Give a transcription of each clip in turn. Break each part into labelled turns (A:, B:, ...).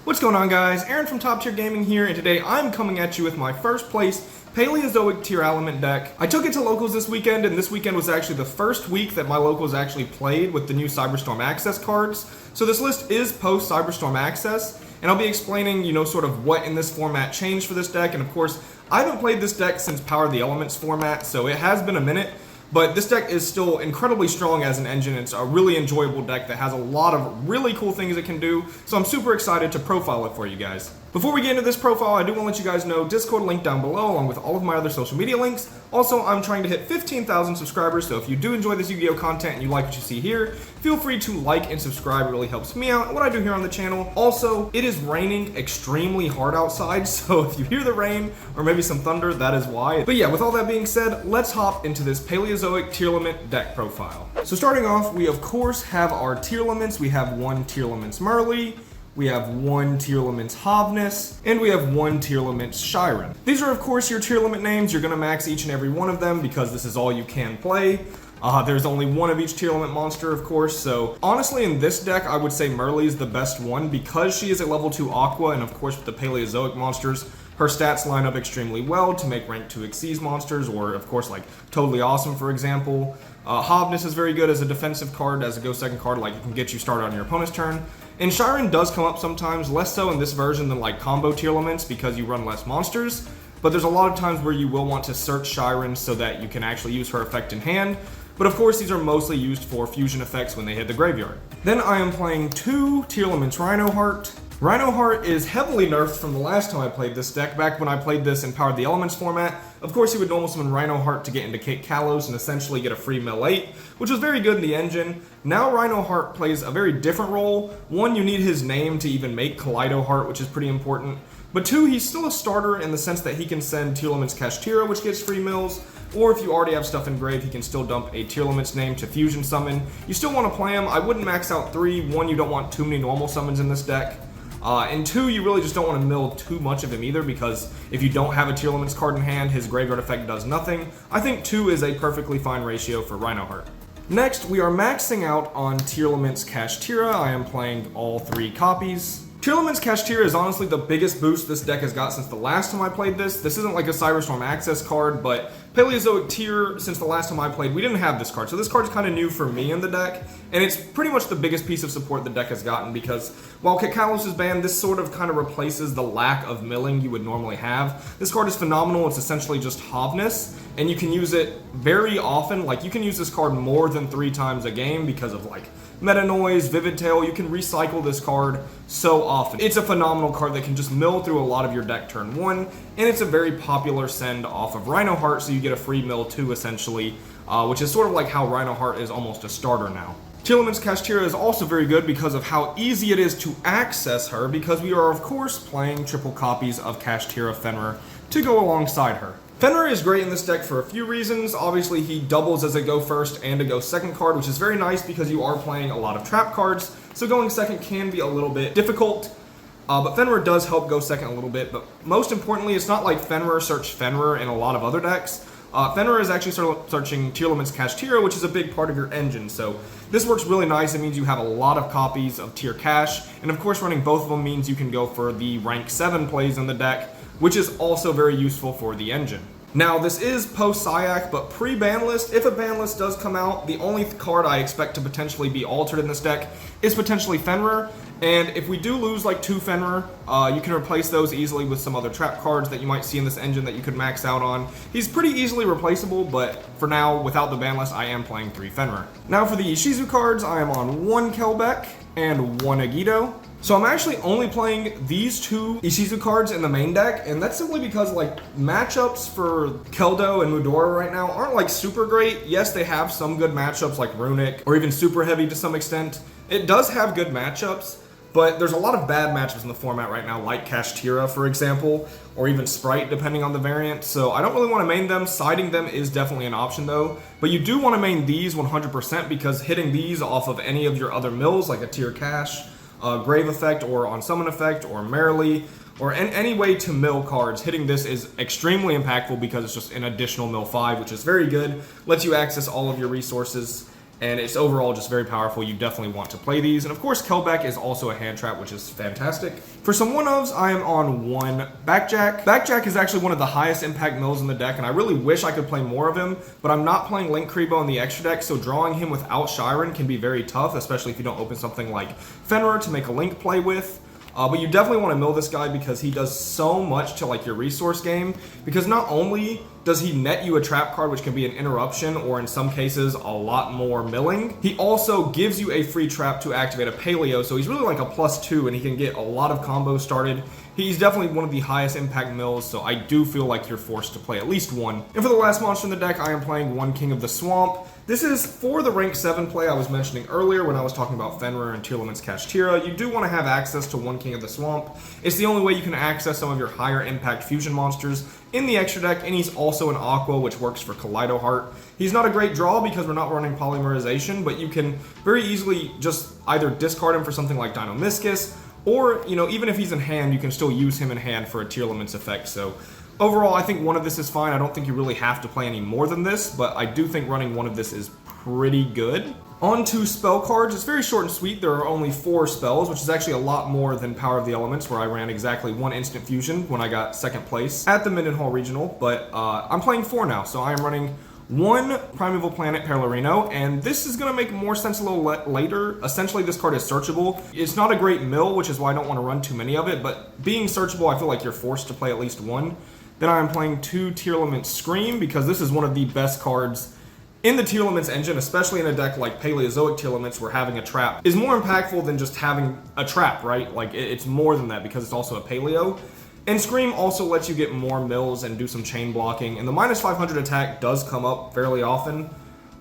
A: What's going on, guys? Aaron from Top Tier Gaming here, and today I'm coming at you with my first place Paleozoic Tearlament deck. I took it to locals this weekend, and this weekend was actually the first week that my locals actually played with the new Cyberstorm Access cards. So this list is post Cyberstorm Access, and I'll be explaining, sort of what in this format changed for this deck. And of course, I haven't played this deck since Power of the Elements format, so it has been a minute. But this deck is still incredibly strong as an engine. It's a really enjoyable deck that has a lot of really cool things it can do, so I'm super excited to profile it for you guys. Before we get into this profile, I do want to let you guys know Discord link down below along with all of my other social media links. Also, I'm trying to hit 15,000 subscribers, so if you do enjoy this Yu-Gi-Oh content and you like what you see here, feel free to like and subscribe. It really helps me out and what I do here on the channel. Also, it is raining extremely hard outside, so if you hear the rain or maybe some thunder, that is why. But yeah, with all that being said, let's hop into this Paleozoic Tearlament deck profile. So starting off, we of course have our Tearlaments. We have one Tearlaments Merly, we have one Tearlaments Havnus, and we have one Tearlaments Shiren. These are of course your Tearlament names. You're gonna max each and every one of them because this is all you can play. There's only one of each Tearlament monster, of course, so honestly in this deck I would say Merly is the best one because she is a level 2 Aqua, and of course with the Paleozoic monsters, her stats line up extremely well to make rank 2 Xyz monsters, or of course like Totally Awesome for example. Havnus is very good as a defensive card, as a go second card, like it can get you started on your opponent's turn. And Shiren does come up sometimes, less so in this version than like combo Tearlaments because you run less monsters, but there's a lot of times where you will want to search Shiren so that you can actually use her effect in hand. But of course, these are mostly used for fusion effects when they hit the graveyard. Then I am playing two Tearlaments Rhinoheart. Rhinoheart is heavily nerfed from the last time I played this deck, back when I played this in Power of the Elements format. Of course, you would normal summon Rhinoheart to get into Cake Kalos and essentially get a free mill 8, which was very good in the engine. Now Rhinoheart plays a very different role. One, you need his name to even make Kaleido Heart, which is pretty important. But two, he's still a starter in the sense that he can send Tearlaments Kashtira, which gets free mills, or if you already have stuff engraved, he can still dump a Tearlaments name to fusion summon. You still want to play him. I wouldn't max out 3. 1, you don't want too many normal summons in this deck. And 2, you really just don't want to mill too much of him either, because if you don't have a Tearlaments card in hand, his graveyard effect does nothing. I think 2 is a perfectly fine ratio for Rhinoheart. Next, we are maxing out on Tearlaments Kashtira. I am playing all 3 copies. Tearlaments Kashtira is honestly the biggest boost this deck has got since the last time I played this. This isn't like a Cyberstorm Access card, but Paleozoic Tear, since the last time I played, we didn't have this card. So this card's kind of new for me in the deck, and it's pretty much the biggest piece of support the deck has gotten because while Cake Kalos is banned, this sort of kind of replaces the lack of milling you would normally have. This card is phenomenal. It's essentially just Havnus, and you can use it very often. Like, you can use this card more than 3 times a game because of like Meta Noise, Vivid Tail. You can recycle this card so often. It's a phenomenal card that can just mill through a lot of your deck turn 1, and it's a very popular send off of Rhinoheart, so you get a free mill 2 essentially, which is sort of like how Rhinoheart is almost a starter now. Tearlaments Kashtira is also very good because of how easy it is to access her, because we are of course playing triple copies of Kashtira Fenrir to go alongside her. Fenrir is great in this deck for a few reasons. Obviously, he doubles as a go first and a go second card, which is very nice because you are playing a lot of trap cards, so going second can be a little bit difficult. But Fenrir does help go second a little bit, but most importantly, it's not like Fenrir search Fenrir in a lot of other decks. Fenrir is actually searching Tearlaments Kashtira, which is a big part of your engine, so this works really nice. It means you have a lot of copies of Tier Cash, and of course running both of them means you can go for the rank 7 plays in the deck, which is also very useful for the engine. Now, this is post Cyac, but pre-ban list, if a ban list does come out, the only card I expect to potentially be altered in this deck is potentially Fenrir. And if we do lose like 2 Fenrir, you can replace those easily with some other trap cards that you might see in this engine that you could max out on. He's pretty easily replaceable, but for now, without the ban list, I am playing 3 Fenrir. Now for the Ishizu cards, I am on 1 Kelbeck and 1 Agido. So I'm actually only playing these 2 Ishizu cards in the main deck, and that's simply because like matchups for Keldo and Mudora right now aren't like super great. Yes, they have some good matchups like Runic or even Super Heavy to some extent. It does have good matchups, but there's a lot of bad matchups in the format right now, like Kashtira, for example, or even Sprite, depending on the variant. So I don't really want to main them. Siding them is definitely an option, though. But you do want to main these 100% because hitting these off of any of your other mills, like a Tier Cash, Grave Effect, or on Summon Effect, or Merrily, or any way to mill cards, hitting this is extremely impactful because it's just an additional mill 5, which is very good. Lets you access all of your resources. and it's overall just very powerful. You definitely want to play these. And of course, Kelbeck is also a hand trap, which is fantastic. For some 1-ofs, I am on 1 Backjack. Backjack is actually one of the highest impact mills in the deck, and I really wish I could play more of him, but I'm not playing Link Kribo in the extra deck, so drawing him without Shiren can be very tough, especially if you don't open something like Fenrir to make a Link play with. But you definitely want to mill this guy because he does so much to like your resource game, because not only does he net you a trap card, which can be an interruption or in some cases a lot more milling, he also gives you a free trap to activate a Paleo, so he's really like a +2 and he can get a lot of combos started. He's definitely one of the highest impact mills, so I do feel like you're forced to play at least one. And for the last monster in the deck, I am playing 1 King of the Swamp. This is for the rank 7 play I was mentioning earlier when I was talking about Fenrir and Tearlament's Kashtira. You do want to have access to 1 King of the Swamp. It's the only way you can access some of your higher impact fusion monsters in the extra deck, and he's also an Aqua, which works for Kaleido Heart. He's not a great draw because we're not running Polymerization, but you can very easily just either discard him for something like Dinomischus, or, you know, even if he's in hand, you can still use him in hand for a Tearlament's effect. So overall, I think 1 of this is fine. I don't think you really have to play any more than this, but I do think running 1 of this is pretty good. On to spell cards. It's very short and sweet. There are only 4 spells, which is actually a lot more than Power of the Elements, where I ran exactly 1 instant fusion when I got 2nd place at the Mendenhall Regional, but I'm playing 4 now, so I am running 1 Primeval Planet Pelourinho, and this is going to make more sense a little later. Essentially, this card is searchable. It's not a great mill, which is why I don't want to run too many of it, but being searchable, I feel like you're forced to play at least 1. Then I'm playing 2 Tearlament Scream, because this is one of the best cards in the Tearlament's engine, especially in a deck like Paleozoic Tearlaments, where having a trap is more impactful than just having a trap, right? Like, it's more than that because it's also a Paleo. And Scream also lets you get more mills and do some chain blocking, and the -500 attack does come up fairly often.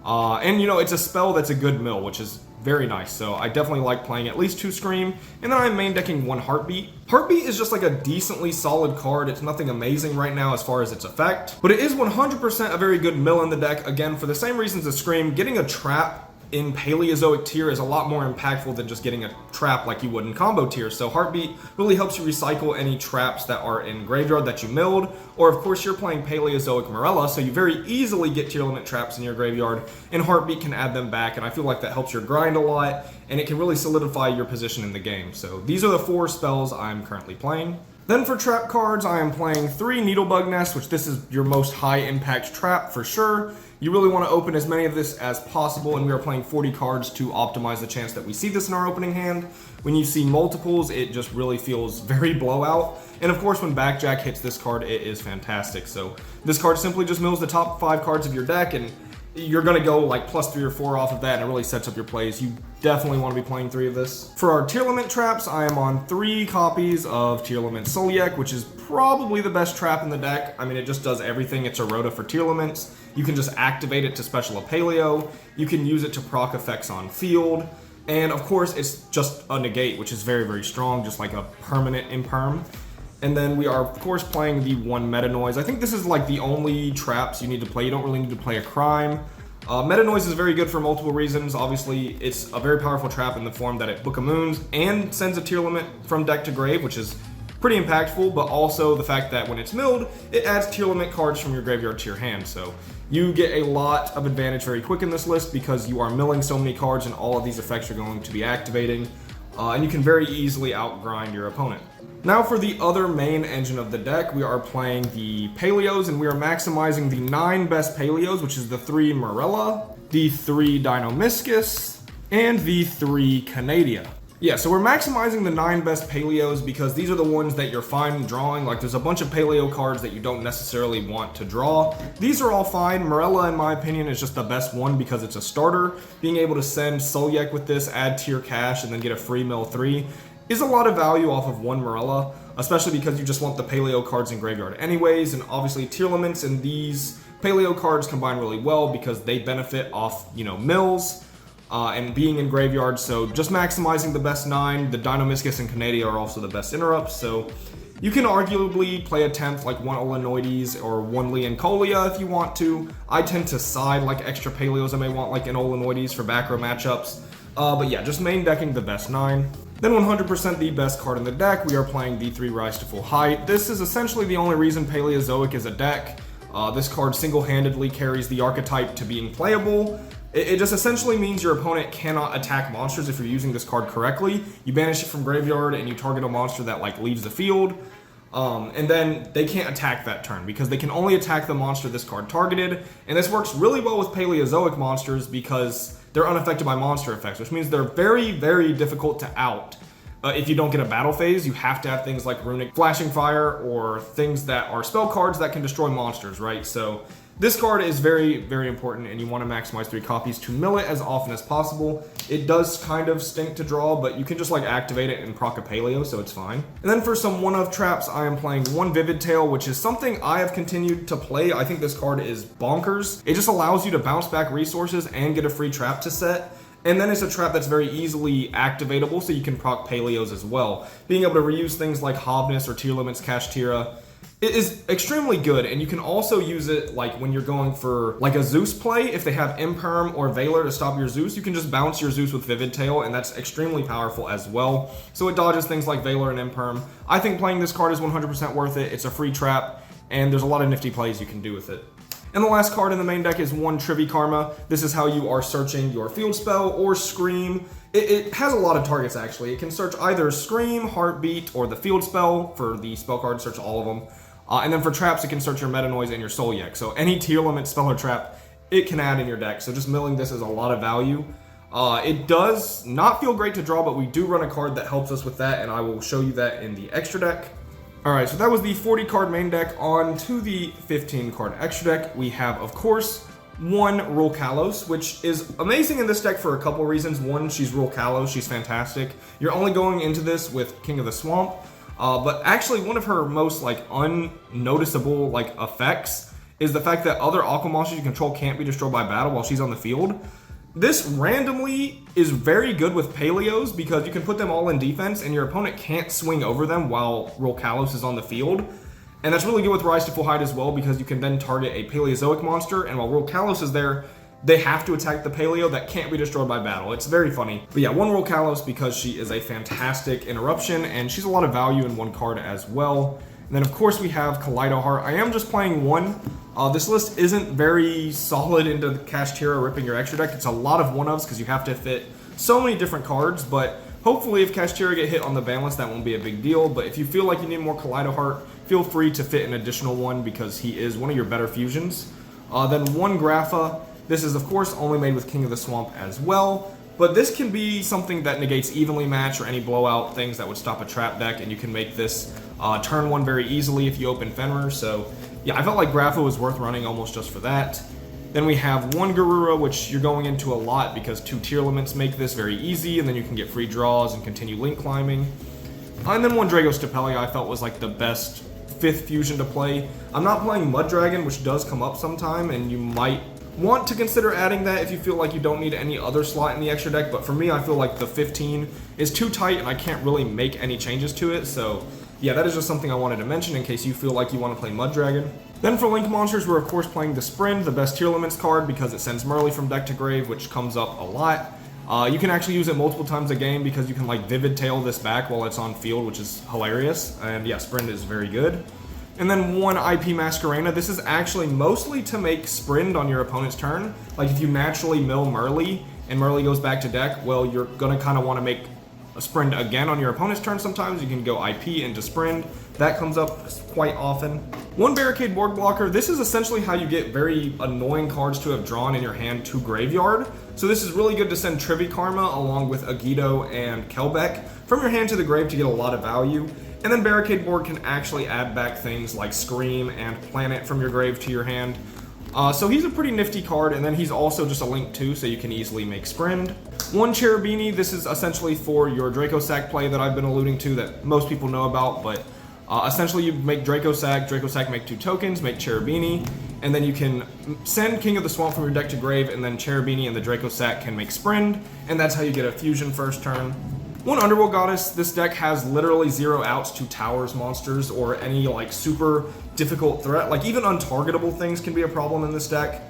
A: And, you know, it's a spell that's a good mill, which is very nice, so I definitely like playing at least 2 Scream, and then I'm main decking 1 Heartbeat. Heartbeat is just like a decently solid card. It's nothing amazing right now as far as its effect, but it is 100% a very good mill in the deck. Again, for the same reasons as Scream, getting a trap in Paleozoic tier is a lot more impactful than just getting a trap like you would in combo tier. So Heartbeat really helps you recycle any traps that are in graveyard that you milled, or of course you're playing Paleozoic Morella, so you very easily get Tearlament traps in your graveyard, and Heartbeat can add them back, and I feel like that helps your grind a lot, and it can really solidify your position in the game. So these are the 4 spells I'm currently playing. Then for trap cards, I am playing 3 Needlebug Nest, which this is your most high impact trap for sure. You really want to open as many of this as possible, and we are playing 40 cards to optimize the chance that we see this in our opening hand. When you see multiples, it just really feels very blowout. And of course, when Backjack hits this card, it is fantastic. So this card simply just mills the top 5 cards of your deck, and you're going to go like +3 or 4 off of that, and it really sets up your plays. You definitely want to be playing 3 of this. For our Tearlament traps, I am on 3 copies of Tearlament Cyac, which is probably the best trap in the deck. I mean, it just does everything. It's a Rota for Tearlaments. You can just activate it to special a Paleo. You can use it to proc effects on field. And of course, it's just a negate, which is very, very strong, just like a permanent imperm. And then we are, of course, playing the 1 Meta Noise. I think this is like the only traps you need to play. You don't really need to play a Crime. Meta Noise is very good for multiple reasons. Obviously, it's a very powerful trap in the form that it Book of Moons and sends a Tearlament from deck to grave, which is pretty impactful, but also the fact that when it's milled, it adds Tearlament cards from your graveyard to your hand. So you get a lot of advantage very quick in this list because you are milling so many cards and all of these effects are going to be activating, and you can very easily outgrind your opponent. Now for the other main engine of the deck, we are playing the Paleos, and we are maximizing the 9 best Paleos, which is the 3 Morella, the 3 Dinomischus, and the 3 Canadia. Yeah, so we're maximizing the 9 best Paleos because these are the ones that you're fine drawing. Like, there's a bunch of Paleo cards that you don't necessarily want to draw. These are all fine. Morella, in my opinion, is just the best one because it's a starter. Being able to send Cyac with this, add tier cash, and then get a free mill 3 is a lot of value off of 1 Morella, especially because you just want the Paleo cards in graveyard anyways, and obviously Tearlaments and these Paleo cards combine really well because they benefit off, you know, mills, and being in graveyard. So just maximizing the best 9, the Dinomischus and Canadia are also the best interrupts, so you can arguably play a 10th like 1 Olenoides or 1 Leoncolia if you want to. I tend to side like extra Paleos I may want, like an Olenoides for back row matchups, but yeah, just main decking the best 9. Then 100% the best card in the deck, we are playing the 3 Rise to Full Height. This is essentially the only reason Paleozoic is a deck. This card single-handedly carries the archetype to being playable. It just essentially means your opponent cannot attack monsters if you're using this card correctly. You banish it from graveyard and you target a monster that like leaves the field. And then they can't attack that turn because they can only attack the monster this card targeted. And this works really well with Paleozoic monsters because they're unaffected by monster effects, which means they're very, very difficult to out. If you don't get a battle phase, you have to have things like Runic Flashing Fire or things that are spell cards that can destroy monsters, right? So this card is very, very important, and you want to maximize 3 copies to mill it as often as possible. It does kind of stink to draw, but you can just like activate it and proc a Paleo, so it's fine. And then for some one-of traps, I am playing 1 Vivid Tail, which is something I have continued to play. I think this card is bonkers. It just allows you to bounce back resources and get a free trap to set. And then it's a trap that's very easily activatable, so you can proc Paleos as well. Being able to reuse things like Hovness or Tearlament's Kashtira, it is extremely good, and you can also use it like when you're going for like a Zeus play. If they have Imperm or Valor to stop your Zeus, you can just bounce your Zeus with Vivid Tail, and that's extremely powerful as well. So it dodges things like Valor and Imperm. I think playing this card is 100% worth it. It's a free trap, and there's a lot of nifty plays you can do with it. And the last card in the main deck is 1 Trivy Karma. This is how you are searching your field spell or Scream. It has a lot of targets actually. It can search either Scream, Heartbeat, or the field spell. For the spell card, search all of them. And then for traps, it can search your Meta Noise and your Cyac. So any Tearlament spell or trap, it can add in your deck. So just milling this is a lot of value. It does not feel great to draw, but we do run a card that helps us with that, and I will show you that in the extra deck. Alright, so that was the 40 card main deck. On to the 15 card extra deck. We have, of course, 1 Rule Kalos, which is amazing in this deck for a couple reasons. One, she's Rule Kalos, she's fantastic. You're only going into this with King of the Swamp, but actually one of her most like unnoticeable like effects is the fact that other aqua monsters you control can't be destroyed by battle while she's on the field. This randomly is very good with Paleos because you can put them all in defense and your opponent can't swing over them while Rule Kalos is on the field. And that's really good with Rise to Full Height as well because you can then target a Paleozoic monster, and while Rule Kalos is there, they have to attack the Paleo that can't be destroyed by battle. It's very funny. But yeah, 1 Rule Kalos because she is a fantastic interruption and she's a lot of value in 1 card as well. And then of course we have Kaleido Heart. I am just playing 1. This list isn't very solid into the Kashtira ripping your extra deck. It's a lot of one-ofs because you have to fit so many different cards, but hopefully if Kashtira get hit on the ban list, that won't be a big deal. But if you feel like you need more Kaleido Heart, feel free to fit an additional one because he is one of your better fusions. Then 1 Grapha. This is of course only made with King of the Swamp as well, but this can be something that negates evenly match or any blowout things that would stop a trap deck, and you can make this turn 1 very easily if you open Fenrir. So yeah, I felt like Grapha was worth running almost just for that. Then we have 1 Garura, which you're going into a lot because 2 Tearlaments make this very easy, and then you can get free draws and continue link climbing. And then 1 Drago Stapelia I felt was like the best 5th fusion to play. I'm not playing Mud Dragon, which does come up sometime, and you might want to consider adding that if you feel like you don't need any other slot in the extra deck, but for me I feel like the 15 is too tight and I can't really make any changes to it. So yeah, that is just something I wanted to mention in case you feel like you want to play Mud Dragon. Then for Link monsters, we're of course playing the Sprint, the best Tearlaments card because it sends Merly from deck to grave, which comes up a lot. You can actually use it multiple times a game because you can like Vivid Tail this back while it's on field, which is hilarious. And yeah, Sprint is very good. And then 1 IP Masquerena. This is actually mostly to make Sprint on your opponent's turn. Like if you naturally mill Merly and Merly goes back to deck, well, you're gonna kind of want to make a Sprint again on your opponent's turn sometimes. You can go IP into Sprint. That comes up quite often. 1 Barricade Board Blocker. This is essentially how you get very annoying cards to have drawn in your hand to graveyard. So this is really good to send Trivy Karma along with Agido and Kelbeck from your hand to the grave to get a lot of value. And then Barricade Board can actually add back things like Scream and Planet from your grave to your hand. So he's a pretty nifty card, and then he's also just a link too, so you can easily make Sprint. 1 Cherubini. This is essentially for your Draco Sack play that I've been alluding to that most people know about, but essentially you make Draco Sack make 2 tokens, make Cherubini, and then you can send King of the Swamp from your deck to grave, and then Cherubini and the Draco Sack can make Sprint, and that's how you get a fusion first turn. 1 Underworld Goddess. This deck has literally 0 outs to towers monsters or any like super difficult threat. Like even untargetable things can be a problem in this deck.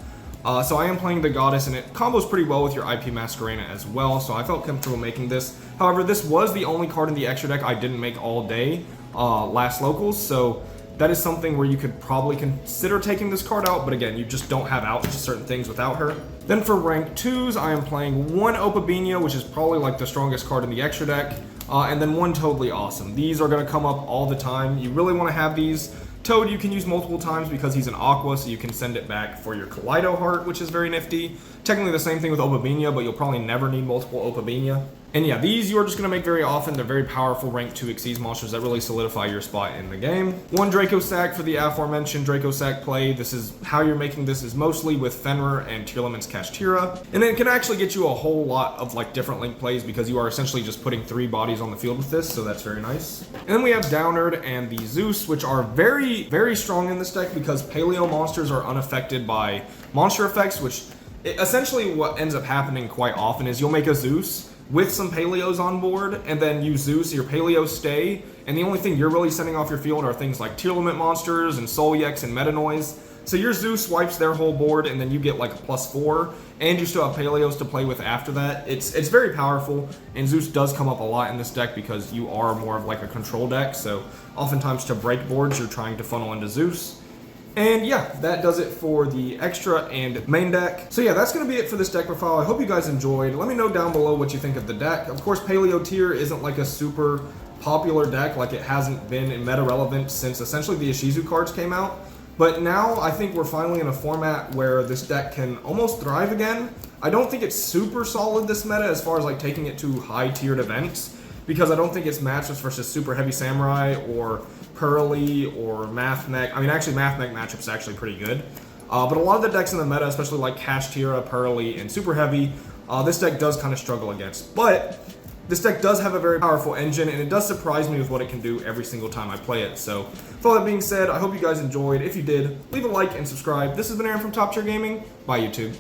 A: So I am playing the Goddess, and it combos pretty well with your IP Masquerena as well, so I felt comfortable making this. However, this was the only card in the extra deck I didn't make all day last locals, so that is something where you could probably consider taking this card out, but again, you just don't have out to certain things without her. Then for rank 2s, I am playing one Opabenia, which is probably like the strongest card in the extra deck, and then one Totally Awesome. These are going to come up all the time. You really want to have these. Toad you can use multiple times because he's an Aqua, so you can send it back for your Kaleido Heart, which is very nifty. Technically the same thing with Opabenia, but you'll probably never need multiple Opabenia. And yeah, these you are just going to make very often. They're very powerful rank 2 Xyz monsters that really solidify your spot in the game. One Draco Cyac for the aforementioned Draco Cyac play. This is how you're making this is mostly with Fenrir and Tearlament's Kashtira. And then it can actually get you a whole lot of like different link plays because you are essentially just putting 3 bodies on the field with this, so that's very nice. And then we have Downerd and the Zeus, which are very, very strong in this deck because Paleo monsters are unaffected by monster effects, which essentially what ends up happening quite often is you'll make a Zeus with some Paleos on board, and then you Zeus, your Paleos stay, and the only thing you're really sending off your field are things like Tearlament monsters and Cyac and Meta Noise. So your Zeus wipes their whole board, and then you get like a +4, and you still have Paleos to play with after that. It's very powerful, and Zeus does come up a lot in this deck because you are more of like a control deck, so oftentimes to break boards, you're trying to funnel into Zeus. And yeah, that does it for the extra and main deck. So yeah, that's going to be it for this deck profile. I hope you guys enjoyed. Let me know down below what you think of the deck. Of course, Paleo Tier isn't like a super popular deck, like it hasn't been in meta relevant since essentially the Ishizu cards came out. But now I think we're finally in a format where this deck can almost thrive again. I don't think it's super solid this meta as far as like taking it to high tiered events, because I don't think it's matchups versus Super Heavy Samurai or Pearly or Math Mech. I mean, actually, Math Mech matchup is actually pretty good. But a lot of the decks in the meta, especially like Kashtira, Pearly, and Super Heavy, this deck does kind of struggle against. But this deck does have a very powerful engine, and it does surprise me with what it can do every single time I play it. So, with all that being said, I hope you guys enjoyed. If you did, leave a like and subscribe. This has been Aaron from Top Tier Gaming. Bye, YouTube.